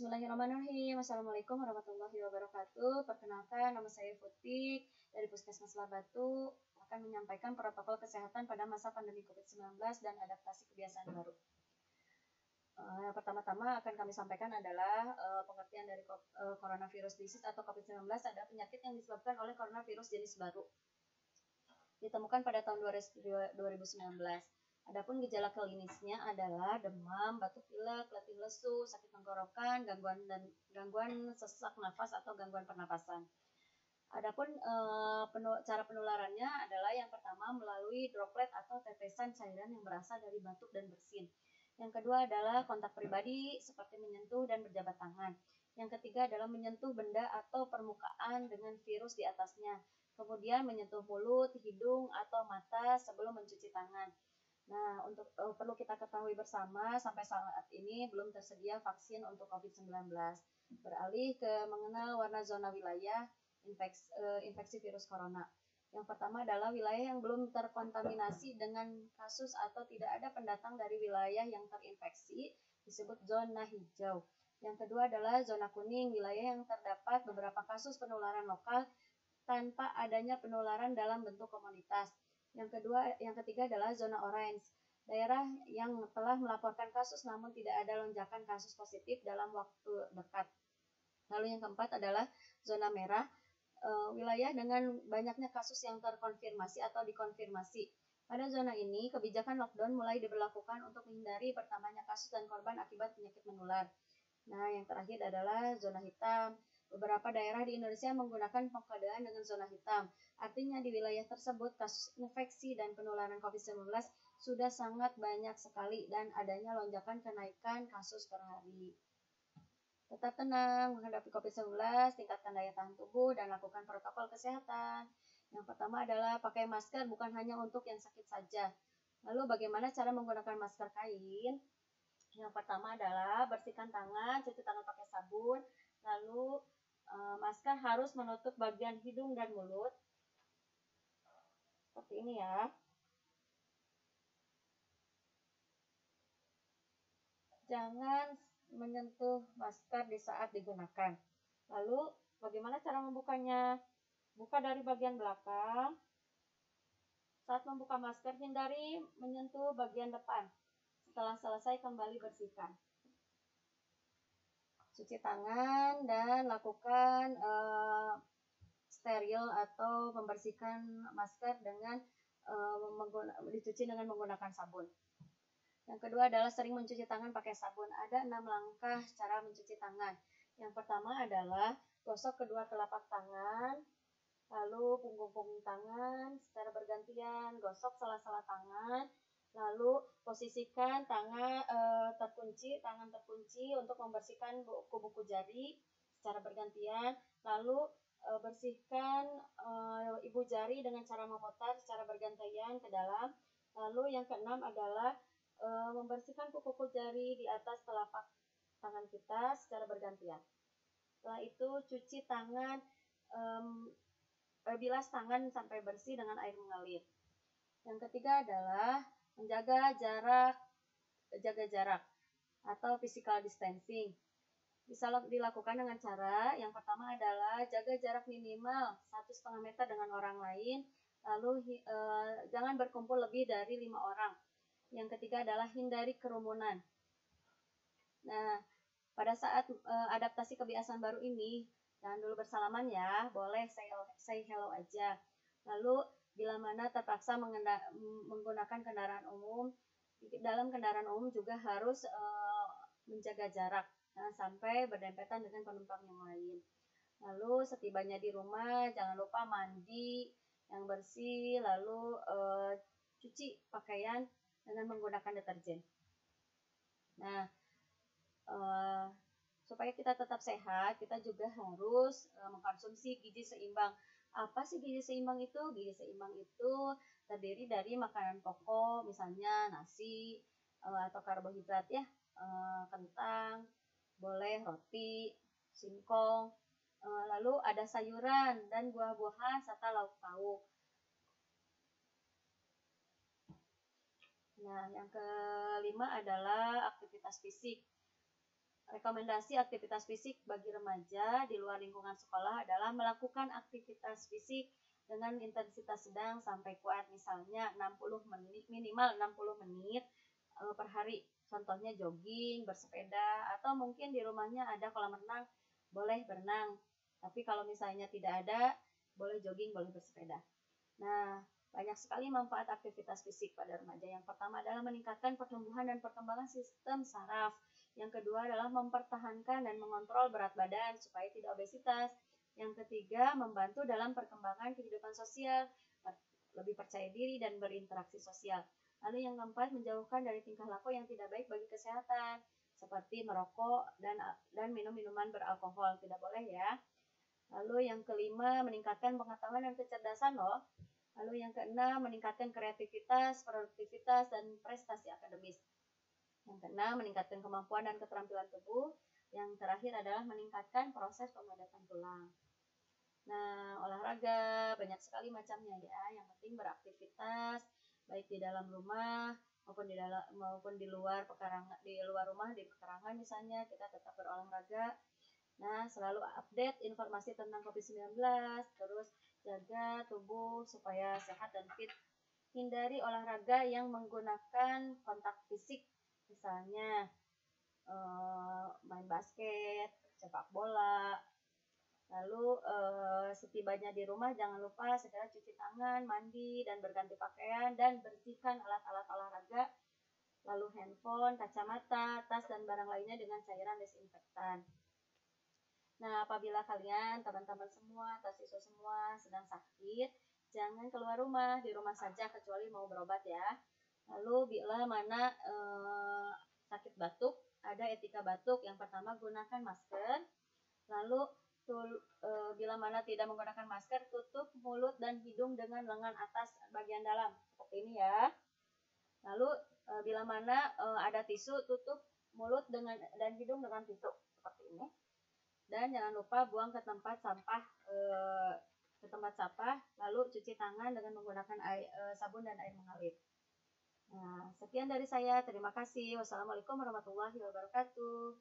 Bismillahirrahmanirrahim. Assalamualaikum warahmatullahi wabarakatuh. Perkenalkan, nama saya Futik dari Puskesmas Labatu akan menyampaikan protokol kesehatan pada masa pandemi COVID-19 dan adaptasi kebiasaan baru. Pertama-tama akan kami sampaikan adalah pengertian dari coronavirus disease atau COVID-19 adalah penyakit yang disebabkan oleh coronavirus jenis baru. Ditemukan pada tahun 2019. Adapun gejala klinisnya adalah demam, batuk pilek, letih lesu, sakit tenggorokan, gangguan sesak nafas atau gangguan pernapasan. Adapun cara penularannya adalah yang pertama melalui droplet atau tetesan cairan yang berasal dari batuk dan bersin. Yang kedua adalah kontak pribadi seperti menyentuh dan berjabat tangan. Yang ketiga adalah menyentuh benda atau permukaan dengan virus di atasnya. Kemudian menyentuh mulut, hidung, atau mata sebelum mencuci tangan. Nah, perlu kita ketahui bersama, sampai saat ini belum tersedia vaksin untuk COVID-19. Beralih ke mengenal warna zona wilayah infeksi virus corona. Yang pertama adalah wilayah yang belum terkontaminasi dengan kasus atau tidak ada pendatang dari wilayah yang terinfeksi, disebut zona hijau. Yang kedua adalah zona kuning, wilayah yang terdapat beberapa kasus penularan lokal tanpa adanya penularan dalam bentuk komunitas. Yang ketiga adalah zona orange, daerah yang telah melaporkan kasus namun tidak ada lonjakan kasus positif dalam waktu dekat. Lalu yang keempat adalah zona merah, wilayah dengan banyaknya kasus yang terkonfirmasi atau dikonfirmasi. Pada zona ini, kebijakan lockdown mulai diberlakukan untuk menghindari bertambahnya kasus dan korban akibat penyakit menular. Nah, yang terakhir adalah zona hitam. Beberapa daerah di Indonesia menggunakan pengkodean dengan zona hitam. Artinya di wilayah tersebut kasus infeksi dan penularan COVID-19 sudah sangat banyak sekali dan adanya lonjakan kenaikan kasus per hari. Tetap tenang menghadapi COVID-19, tingkatkan daya tahan tubuh dan lakukan protokol kesehatan. Yang pertama adalah pakai masker bukan hanya untuk yang sakit saja. Lalu bagaimana cara menggunakan masker kain? Yang pertama adalah bersihkan tangan, cuci tangan pakai sabun, lalu masker harus menutup bagian hidung dan mulut. Seperti ini ya. Jangan menyentuh masker di saat digunakan. Lalu bagaimana cara membukanya? Buka dari bagian belakang. Saat membuka masker, hindari menyentuh bagian depan. Setelah selesai, kembali bersihkan. Cuci tangan dan lakukan steril atau membersihkan masker dengan dicuci dengan menggunakan sabun. Yang kedua adalah sering mencuci tangan pakai sabun. Ada 6 langkah cara mencuci tangan. Yang pertama adalah gosok kedua telapak tangan, lalu punggung-punggung tangan secara bergantian, gosok sela-sela tangan, lalu posisikan tangan terkunci untuk membersihkan buku-buku jari secara bergantian, lalu bersihkan ibu jari dengan cara memutar secara bergantian ke dalam. Lalu yang keenam adalah membersihkan kuku-kuku jari di atas telapak tangan kita secara bergantian. Setelah itu cuci tangan, bilas tangan sampai bersih dengan air mengalir. Yang ketiga adalah menjaga jarak atau physical distancing. Bisa dilakukan dengan cara yang pertama adalah jaga jarak minimal 1,5 meter dengan orang lain, lalu jangan berkumpul lebih dari 5 orang. Yang ketiga adalah hindari kerumunan. Nah, pada saat adaptasi kebiasaan baru ini, jangan dulu bersalaman ya, boleh say hello aja. Lalu bila mana terpaksa menggunakan kendaraan umum, dalam kendaraan umum juga harus menjaga jarak, jangan sampai berdempetan dengan penumpang yang lain. Lalu setibanya di rumah, jangan lupa mandi yang bersih, lalu cuci pakaian dengan menggunakan deterjen. Nah, supaya kita tetap sehat, kita juga harus mengkonsumsi gizi seimbang. Apa sih gizi seimbang itu? Gizi seimbang itu terdiri dari makanan pokok, misalnya nasi atau karbohidrat ya, kentang, boleh roti, singkong, lalu ada sayuran dan buah-buahan serta lauk pauk. Nah, yang kelima adalah aktivitas fisik. rekomendasi aktivitas fisik bagi remaja di luar lingkungan sekolah adalah melakukan aktivitas fisik dengan intensitas sedang sampai kuat, misalnya 60 menit, minimal 60 menit per hari. Contohnya jogging, bersepeda, atau mungkin di rumahnya ada kolam renang, boleh berenang. Tapi kalau misalnya tidak ada, boleh jogging, boleh bersepeda. Nah, banyak sekali manfaat aktivitas fisik pada remaja. Yang pertama adalah meningkatkan pertumbuhan dan perkembangan sistem saraf. Yang kedua adalah mempertahankan dan mengontrol berat badan supaya tidak obesitas. Yang ketiga, membantu dalam perkembangan kehidupan sosial, lebih percaya diri dan berinteraksi sosial. Lalu yang keempat, menjauhkan dari tingkah laku yang tidak baik bagi kesehatan, seperti merokok dan minum minuman beralkohol. Tidak boleh ya. Lalu yang kelima, meningkatkan pengetahuan dan kecerdasan loh. Lalu yang keenam, meningkatkan kreativitas, produktivitas, dan prestasi akademis. Yang keenam, meningkatkan kemampuan dan keterampilan tubuh. Yang terakhir adalah meningkatkan proses pemadatan tulang. Nah, olahraga banyak sekali macamnya ya. Yang penting beraktivitas baik di dalam rumah maupun di luar rumah, di pekarangan misalnya, kita tetap berolahraga. Nah, selalu update informasi tentang COVID-19, terus jaga tubuh supaya sehat dan fit. Hindari olahraga yang menggunakan kontak fisik, misalnya main basket, sepak bola. Lalu setibanya di rumah jangan lupa segera cuci tangan, mandi, dan berganti pakaian, dan bersihkan alat-alat olahraga, lalu handphone, kacamata, tas, dan barang lainnya dengan cairan desinfektan. Nah, apabila kalian, teman-teman semua, atau siswa semua sedang sakit, jangan keluar rumah, di rumah saja kecuali mau berobat ya. Lalu bila mana sakit batuk, ada etika batuk. Yang pertama, gunakan masker. Lalu bila mana tidak menggunakan masker, tutup mulut dan hidung dengan lengan atas bagian dalam, seperti ini ya. Lalu bila mana ada tisu, tutup mulut dan hidung dengan tisu, seperti ini. Dan jangan lupa buang ke tempat sampah, lalu cuci tangan dengan menggunakan sabun dan air mengalir. Nah, sekian dari saya. Terima kasih. Wassalamualaikum warahmatullahi wabarakatuh.